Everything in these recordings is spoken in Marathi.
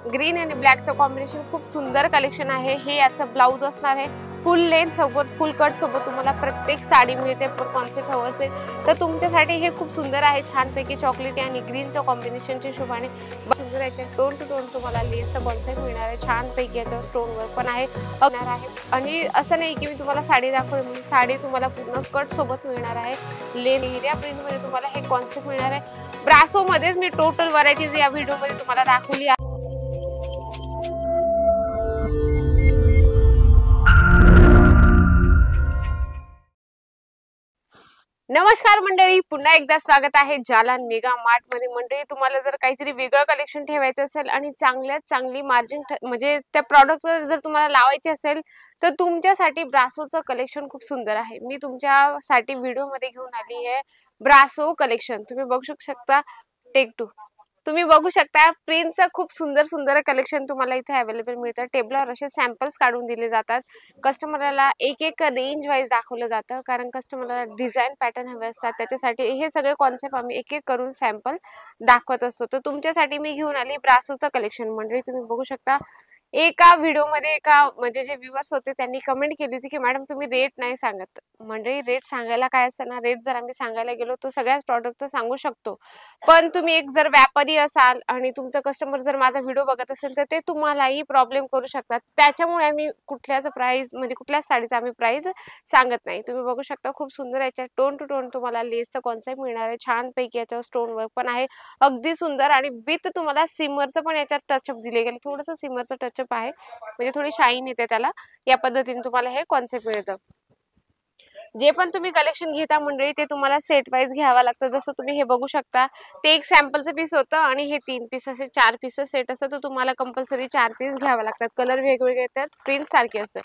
ग्रीन आणि ब्लॅकचं कॉम्बिनेशन खूप सुंदर कलेक्शन आहे। हे याचं ब्लाउज असणार आहे फुल लेंथ सोबत फुल कट सोबत तुम्हाला प्रत्येक साडी मिळते। कॉन्सेप्ट हवं असेल तर तुमच्यासाठी हे खूप सुंदर आहे। छानपैकी चॉकलेटी आणि ग्रीनचं कॉम्बिनेशनच्या हिशोबाने सुंदर याच्या टोन टू टोन तुम्हाला लेसचं बॉन्साईट मिळणार आहे। छानपैकी याच्यावर स्टोन वर्क पण आहे आणि असं नाही की मी तुम्हाला साडी दाखवते म्हणून साडी तुम्हाला पूर्ण कट सोबत मिळणार आहे। लेरिया प्रिंट मध्ये तुम्हाला हे कॉन्सेप्ट मिळणार आहे। ब्रासो मध्येच मी टोटल व्हरायटीज या व्हिडिओ मध्ये तुम्हाला दाखवली आहे। नमस्कार मंडळी, पुन्हा एकदा स्वागत आहे जालान मेगा मार्ट मध्ये। मंडळी, तुम्हाला जर काहीतरी वेगळं कलेक्शन ठेवायचं असेल आणि चांगल्यात चांगली मार्जिन म्हणजे त्या प्रॉडक्टवर जर तुम्हाला लावायचे असेल तर तुमच्यासाठी ब्रासोचं कलेक्शन खूप सुंदर आहे। मी तुमच्यासाठी व्हिडिओ मध्ये घेऊन आली आहे ब्रासो कलेक्शन। तुम्ही बघू शकता, टेक 2 तुम्ही बघू शकता प्रिंटचं खूप सुंदर सुंदर कलेक्शन तुम्हाला इथे अवेलेबल मिळतं। टेबलवर असे सॅम्पल्स काढून दिले जातात। कस्टमरला एक एक रेंज वाईज दाखवलं जातं, कारण कस्टमरला डिझाईन पॅटर्न हवे असतात। त्याच्यासाठी हे सगळे कॉन्सेप्ट आम्ही एक एक करून सॅम्पल दाखवत असतो। तर तुमच्यासाठी मी घेऊन आली ब्रासोचं कलेक्शन। म्हणजे तुम्ही बघू शकता एका व्हिडिओ मध्ये एका म्हणजे जे व्ह्यूअर्स होते त्यांनी कमेंट केली होती की मॅडम तुम्ही रेट नाही सांगत। म्हणजे रेट सांगायला काय असतं ना, रेट जर आम्ही सांगायला गेलो तर सगळ्याच प्रॉडक्टचं सांगू शकतो, पण तुम्ही एक जर व्यापारी असाल आणि तुमचा कस्टमर जर माझा व्हिडिओ बघत असेल तर ते तुम्हालाही प्रॉब्लेम करू शकतात। त्याच्यामुळे आम्ही कुठल्याच प्राइस म्हणजे कुठल्याच साडीचा आम्ही प्राइस सांगत नाही। तुम्ही बघू शकता खूप सुंदर याच्या टोन टू टोन तुम्हाला लेसचं कॉन्सेप्ट मिळणार आहे। छानपैकी याच्यावर स्टोन वर्क पण आहे, अगदी सुंदर। आणि विथ तुम्हाला सिमरचं पण याच्यात टचअप दिले गेले, थोडंसं सिमरचं टचअप आहे म्हणजे थोडी शाईन येते त्याला। या पद्धतीने तुम्हाला हे कॉन्सेप्ट मिळतं। जे पण तुम्ही कलेक्शन घेता मंडळी ते तुम्हाला सेट वाईज घ्यावं लागतं। जसं तुम्ही हे बघू शकता ते एक सॅम्पलचं पीस होतं आणि हे 3 पीस असे 4 पीसेस सेट असतं, तर तुम्हाला कंपल्सरी 4 पीस घ्यावं लागतात। कलर वेगवेगळे येतात, प्रिंट सारखे असते।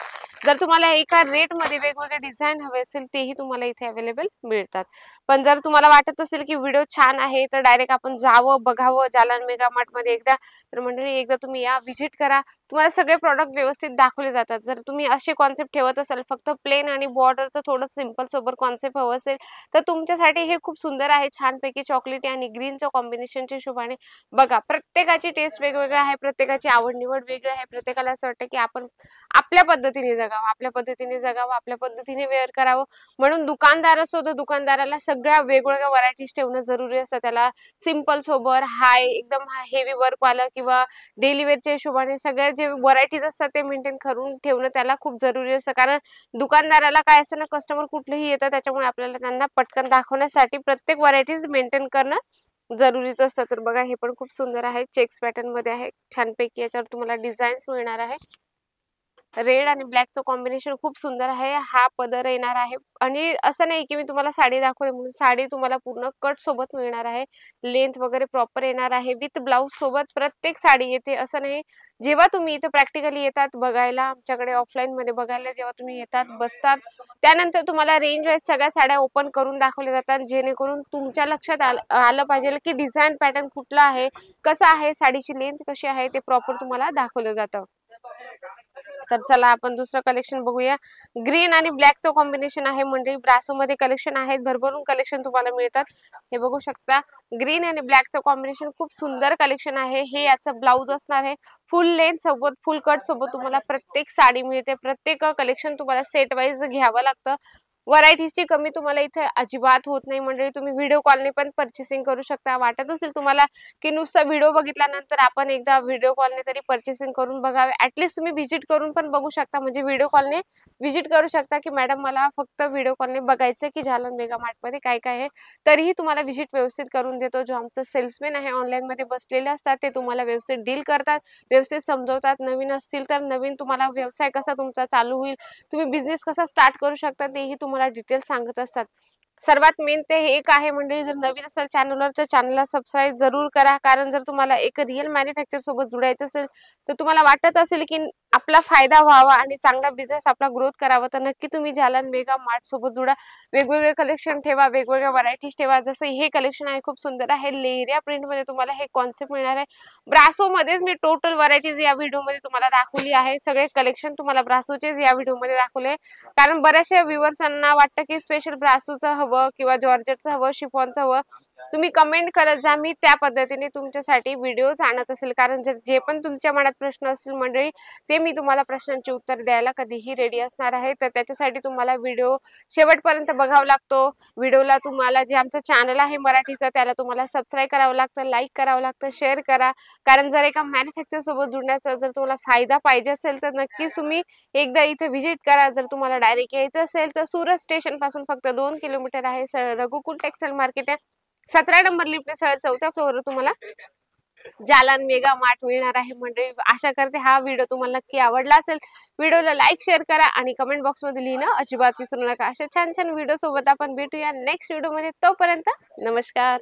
जर तुम्हाला एका रेट मध्ये वेगवेगळे डिझाईन हवे असेल तेही तुम्हाला इथे अवेलेबल मिळतात। पण जर तुम्हाला वाटत असेल की व्हिडिओ छान आहे तर डायरेक्ट आपण जावं बघावं जालान मेगा मार्ट मध्ये एकदा, तर मंडळी एकदा तुम्ही या, व्हिजिट करा, तुम्हाला सगळे प्रॉडक्ट व्यवस्थित दाखवले जातात। जर तुम्ही असे कॉन्सेप्ट ठेवत असाल फक्त प्लेन आणि बॉर्डरचं थोडं सिंपल सोबत कॉन्सेप्ट हवं असेल तर तुमच्यासाठी हे खूप सुंदर आहे। छानपैकी चॉकलेटी आणि ग्रीनचं कॉम्बिनेशनच्या हिशोबाने बघा, प्रत्येकाची टेस्ट वेगवेगळी आहे, प्रत्येकाची आवड निवड वेगळी आहे। प्रत्येकाला असं वाटतं की आपण आपल्या पद्धतीने जगावं, आपल्या पद्धतीने वेअर करावं। म्हणून दुकानदार असतो तर दुकानदाराला सगळ्या वेगवेगळ्या व्हरायटीज ठेवणं जरुरी असतं। त्याला सिंपल सोबत हाय एकदम हेवी वर्क वाला किंवा डेली वेअरच्या हिशोबाने सगळ्या जे व्हरायटीज असतात ते मेंटेन करून ठेवणं त्याला खूप जरुरी असतं। कारण दुकानदाराला काय असतं ना, कस्टमर कुठलेही येतं, त्याच्यामुळे आपल्याला त्यांना पटकन दाखवण्यासाठी प्रत्येक व्हरायटीज मेंटेन करणं जरुरीचं असतं। तर बघा, हे पण खूप सुंदर आहे, चेक्स पॅटर्न मध्ये आहे। छानपैकी याच्यावर तुम्हाला डिझाईन्स मिळणार आहे। रेड आणि ब्लॅकचं कॉम्बिनेशन खूप सुंदर आहे। हा पदर येणार आहे आणि असं नाही की मी तुम्हाला साडी दाखवते म्हणून साडी तुम्हाला पूर्ण कट सोबत मिळणार आहे। लेंथ वगैरे प्रॉपर येणार आहे विथ ब्लाउज सोबत प्रत्येक साडी येते, असं नाही। जेव्हा तुम्ही इथे प्रॅक्टिकली येतात बघायला, आमच्याकडे ऑफलाईन मध्ये बघायला जेव्हा तुम्ही येतात बसतात, त्यानंतर तुम्हाला रेंज वाईज सगळ्या साड्या ओपन करून दाखवल्या जातात, जेणेकरून तुमच्या लक्षात आलं पाहिजे की डिझाईन पॅटर्न कुठला आहे, कसा आहे, साडीची लेंथ कशी आहे, ते प्रॉपर तुम्हाला दाखवलं जातं। तर चला आपण दुसरं कलेक्शन बघूया। ग्रीन आणि ब्लॅकचं कॉम्बिनेशन आहे म्हणजे ब्रासो मध्ये कलेक्शन आहेत, भरभरून कलेक्शन तुम्हाला मिळतात। हे बघू शकता ग्रीन आणि ब्लॅकचं कॉम्बिनेशन खूप सुंदर कलेक्शन आहे। हे याचं ब्लाउज असणार आहे फुल लेंथ सोबत फुल कट सोबत तुम्हाला प्रत्येक साडी मिळते। प्रत्येक कलेक्शन तुम्हाला सेट वाईज घ्यावं लागतं। व्हरायटीची कमी तुम्हाला इथे अजिबात होत नाही। म्हणजे तुम्ही व्हिडिओ कॉलने पण परचेसिंग करू शकता। वाटत असेल तुम्हाला की नुसता व्हिडिओ बघितल्यानंतर आपण एकदा व्हिडिओ कॉलने तरी परचेसिंग करून बघावे, ऍटलीस्ट तुम्ही व्हिजिट करून पण बघू शकता। म्हणजे व्हिडिओ कॉलने व्हिजिट करू शकता की मॅडम मला फक्त व्हिडिओ कॉलने बघायचं की जालान मेगा मार्ट मध्ये काय काय आहे, तरीही तुम्हाला व्हिजिट व्यवस्थित करून देतो। जो आमचा सेल्समॅन आहे ऑनलाईन मध्ये बसलेले असतात ते तुम्हाला व्यवस्थित डील करतात, व्यवस्थित समजवतात। नवीन असतील तर नवीन तुम्हाला व्यवसाय कसा तुमचा चालू होईल, तुम्ही बिझनेस कसा स्टार्ट करू शकता तेही तुम्हाला डिटेल्स सांगत असतात। सर्वात मेन ते एक आहे म्हणजे जर नवीन असेल चॅनलवर तर चॅनलला सबस्क्राईब जरूर करा। कारण जर तुम्हाला एक रिअल मॅन्युफॅक्चर सोबत जुडायचं असेल तर तुम्हाला वाटत असेल की आपला फायदा व्हावा आणि चांगला बिझनेस आपला ग्रोथ करावा, तर नक्की तुम्ही जालान मेगा मार्ट सोबत जुडा। वेगवेगळे कलेक्शन ठेवा, वेगवेगळ्या व्हरायटीज ठेवा। जसं हे कलेक्शन आहे खूप सुंदर आहे, लेरिया प्रिंट मध्ये तुम्हाला हे कॉन्सेप्ट मिळणार आहे। ब्रासो मध्येच मी टोटल व्हरायटीज या व्हिडिओ मध्ये तुम्हाला दाखवली आहे। सगळे कलेक्शन तुम्हाला ब्रासोचेच या व्हिडिओ मध्ये दाखवले, कारण बऱ्याचशा व्ह्यूअर्सांना वाटतं की स्पेशल ब्रासोचं हवं किंवा जॉर्जेटचं हवं, शिफॉनचं हवं। तुम्ही कमेंट करत जा, मी त्या पद्धतीने तुमच्यासाठी व्हिडिओज आणत असेल. कारण जे पण तुमच्या मनात प्रश्न असतील मंडळी, ते मी तुम्हाला प्रश्नांची उत्तर द्यायला कधीही रेडी असणार आहे. तर त्याच्यासाठी तुम्हाला व्हिडिओ शेवटपर्यंत बघावा लागतो. व्हिडिओला तुम्हाला जे आमचं चॅनल आहे मराठीचं, त्याला तुम्हाला सबस्क्राईब करावं लागतं, लाईक करावं लागतं, शेअर करा. कारण जर एका मॅन्युफॅक्चर सोबत जुळण्याचा जर तुम्हाला फायदा पाहिजे असेल तर नक्कीच तुम्ही एकदा इथे व्हिजिट करा. जर तुम्हाला डायरेक्ट यायचं असेल तर सुरत स्टेशन पासून फक्त 2 किलोमीटर आहे. रघुकुल टेक्सटाईल मार्केट आहे. 17 नंबर लिफ्ट सरळ 4थ्या फ्लोअरवर तुम्हाला जालान मेगा मार्ट मिळणार आहे मंडळी. आशा करते हा व्हिडिओ तुम्हाला नक्की आवडला असेल. व्हिडिओला लाईक शेअर करा आणि कमेंट बॉक्स मध्ये लिहिणं अजिबात विसरू नका. अशा छान छान व्हिडिओ सोबत आपण भेटूया नेक्स्ट व्हिडिओ मध्ये. तोपर्यंत नमस्कार.